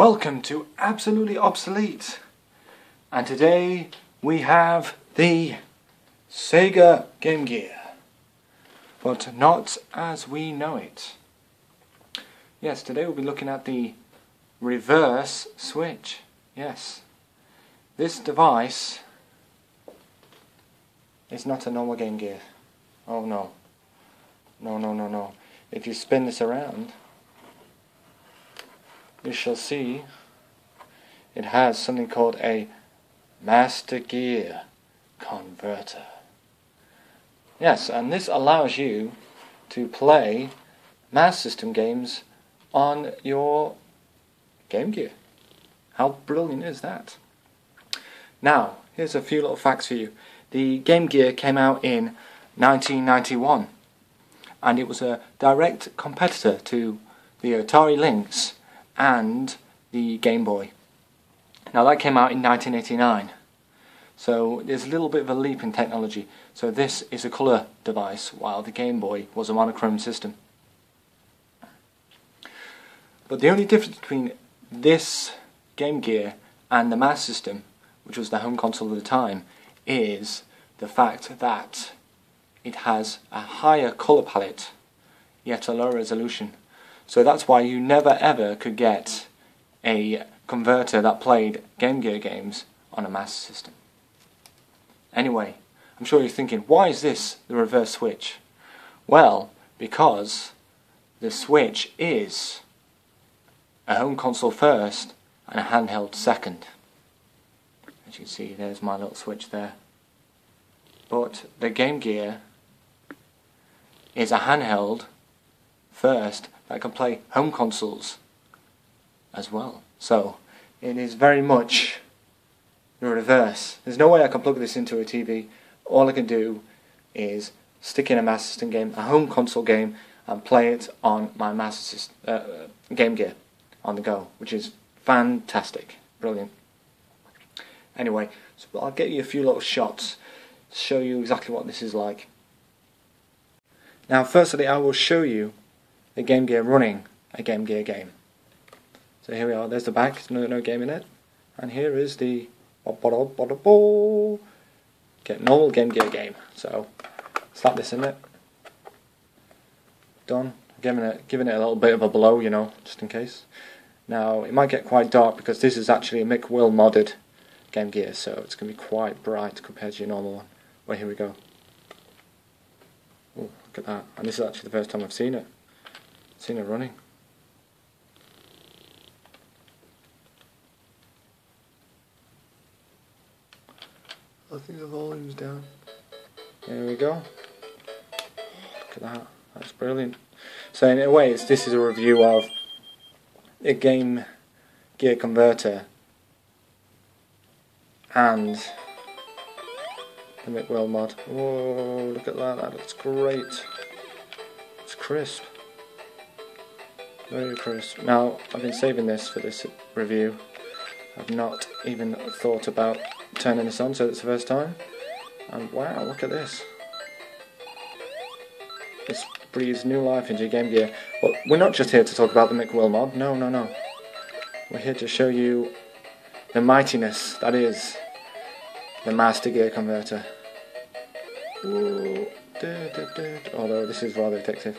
Welcome to Absolutely Obsolete, and today we have the Sega Game Gear, but not as we know it. Yes, today we'll be looking at the reverse switch. Yes, this device is not a normal Game Gear. Oh no. No. If you spin this around, you shall see it has something called a master gear converter. Yes, and this allows you to play Master System games on your Game Gear. How brilliant is that? Now, here's a few little facts for you. The Game Gear came out in 1991, and it was a direct competitor to the Atari Lynx and the Game Boy. Now that came out in 1989, so there's a little bit of a leap in technology. So this is a colour device, while the Game Boy was a monochrome system. But the only difference between this Game Gear and the Master System, which was the home console at the time, is the fact that it has a higher colour palette, yet a lower resolution. So that's why you never ever could get a converter that played Game Gear games on a Master System. Anyway, I'm sure you're thinking, why is this the reverse switch? Well, because the Switch is a home console first and a handheld second. As you can see, there's my little switch there. But the Game Gear is a handheld first that can play home consoles as well. So it is very much the reverse. There's no way I can plug this into a TV. All I can do is stick in a Master System game, a home console game, and play it on my Master System, Game Gear on the go, which is fantastic, brilliant. Anyway, so I'll get you a few little shots to show you exactly what this is like. Now, firstly, I will show you the Game Gear running a Game Gear game. So here we are, there's the back, there's no game in it. And here is the get normal Game Gear game. So slap this in it. Done. Giving it a little bit of a blow, you know, just in case. Now it might get quite dark because this is actually a Mick Will modded Game Gear, so it's going to be quite bright compared to your normal one. Well, here we go. Oh, look at that. And this is actually the first time I've seen it. Seen it running. I think the volume's down. There we go. Look at that. That's brilliant. So in a way, this is a review of a Game Gear converter and the Mick Will mod. Whoa, look at that. That looks great. It's crisp. Very crisp. Now, I've been saving this for this review. I've not even thought about turning this on, so it's the first time. And wow, look at this. This breathes new life into your Game Gear. Well, we're not just here to talk about the Mick Will mod. No. We're here to show you the mightiness that is the Master Gear converter. Ooh, although this is rather addictive.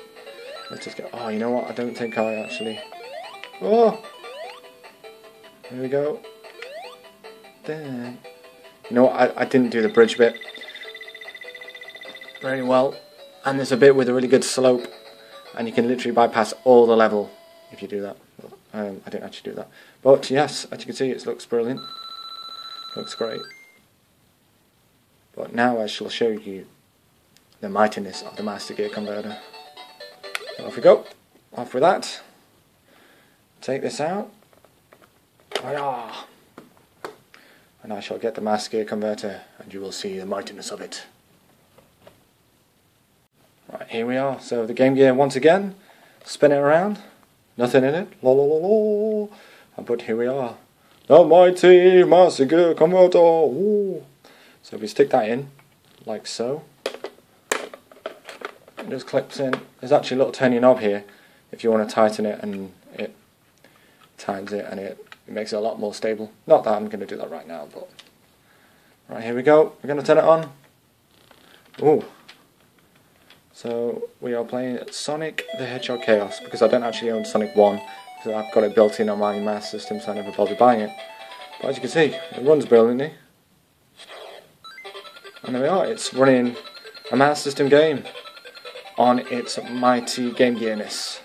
Let's just go. Oh, you know what? I don't think I actually. Oh! Here we go. Then. You know what? I didn't do the bridge bit very well. And there's a bit with a really good slope. And you can literally bypass all the level if you do that. I didn't actually do that. But yes, as you can see, it looks brilliant. Looks great. But now I shall show you the mightiness of the Master Gear converter. So off we go. Off with that. Take this out. And I shall get the Master Gear converter, and you will see the mightiness of it. Right, here we are. So the Game Gear once again. Spin it around. Nothing in it. But here we are. The mighty Master Gear converter. Ooh. So we stick that in, like so. It just clips in. There's actually a little turning knob here if you want to tighten it, and it tightens it and it It makes it a lot more stable. Not that I'm going to do that right now, but... Right, here we go. We're going to turn it on. Ooh. So, we are playing Sonic the Hedgehog Chaos, because I don't actually own Sonic 1, because I've got it built in on my Master System, so I never bothered buying it. But as you can see, it runs brilliantly. And there we are, it's running a Master System game on its mighty Game Gear-ness.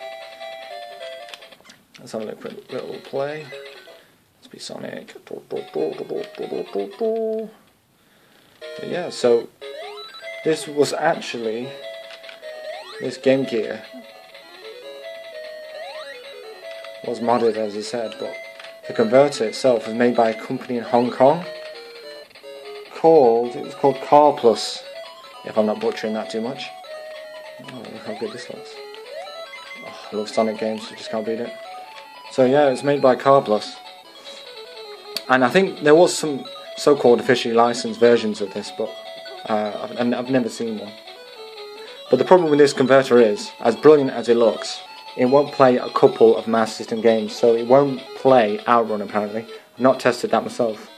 Let's have a little play. Let's be Sonic. But yeah, so this was actually, this Game Gear was modded, as I said, but the converter itself was made by a company in Hong Kong it was called Car Plus, if I'm not butchering that too much. Oh, look how good this looks. Oh, I love Sonic games, you just can't beat it. So yeah, it was made by Car Plus. And I think there was some so-called officially licensed versions of this, but I've never seen one. But the problem with this converter is, as brilliant as it looks, it won't play a couple of Master System games, so it won't play Outrun apparently. I've not tested that myself.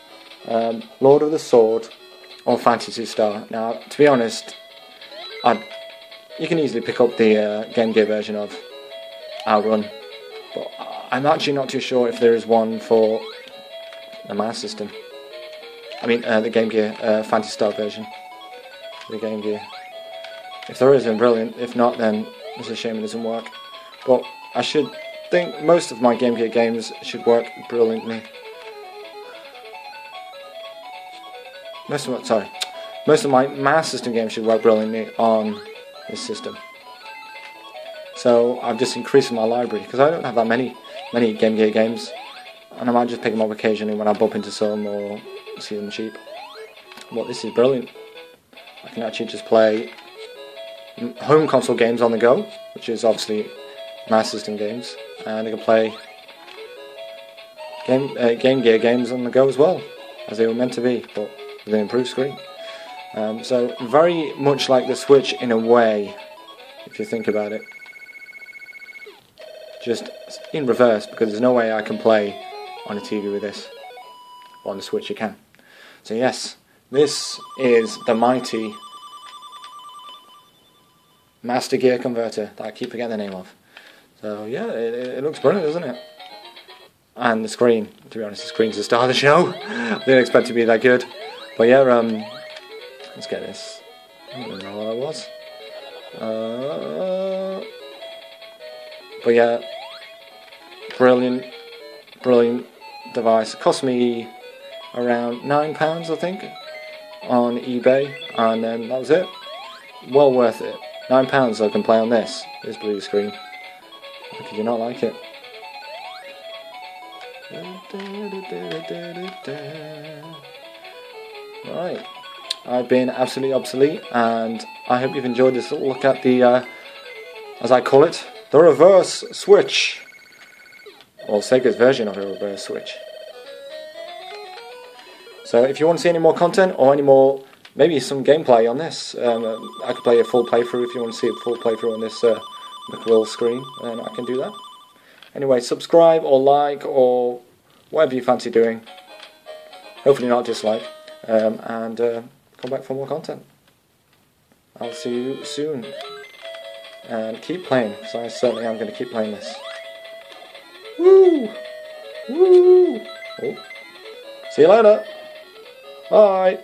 Lord of the Sword or Fantasy Star. Now, to be honest, you can easily pick up the Game Gear version of Outrun, but I'm actually not too sure if there is one for the Master System. I mean, the Game Gear Fantasy Star version. The Game Gear. If there is, then brilliant. If not, then it's a shame it doesn't work. But I should think most of my Game Gear games should work brilliantly. Most of my Master System games should work brilliantly on this system. So I've just increased my library because I don't have that many Game Gear games, and I might just pick them up occasionally when I bump into some or see them cheap. But this is brilliant. I can actually just play home console games on the go, which is obviously Master System games, and I can play Game Gear games on the go as well, as they were meant to be, but with an improved screen. So very much like the Switch in a way, if you think about it. Just in reverse, because there's no way I can play on a TV with this. On the Switch you can. So yes, this is the mighty Master Gear converter that I keep forgetting the name of. So yeah, it looks brilliant, doesn't it? And the screen, to be honest, the screen's the star of the show. I didn't expect it to be that good. But yeah, let's get this. I don't know what that was. But yeah, brilliant device. It cost me around £9, I think, on eBay, and then that was it. Well worth it. £9 I can play on this blue screen. How could you not like it? Right, I've been absolutely obsolete, and I hope you've enjoyed this little look at the, as I call it, the reverse switch, or Sega's version of a reverse switch. So if you want to see any more content, or any more, maybe some gameplay on this, I could play a full playthrough. If you want to see a full playthrough on this McWill screen, then I can do that. Anyway, subscribe or like or whatever you fancy doing. Hopefully not dislike. And come back for more content. I'll see you soon. And keep playing, because I certainly am going to keep playing this. Woo! Woo! Oh. See you later. Bye.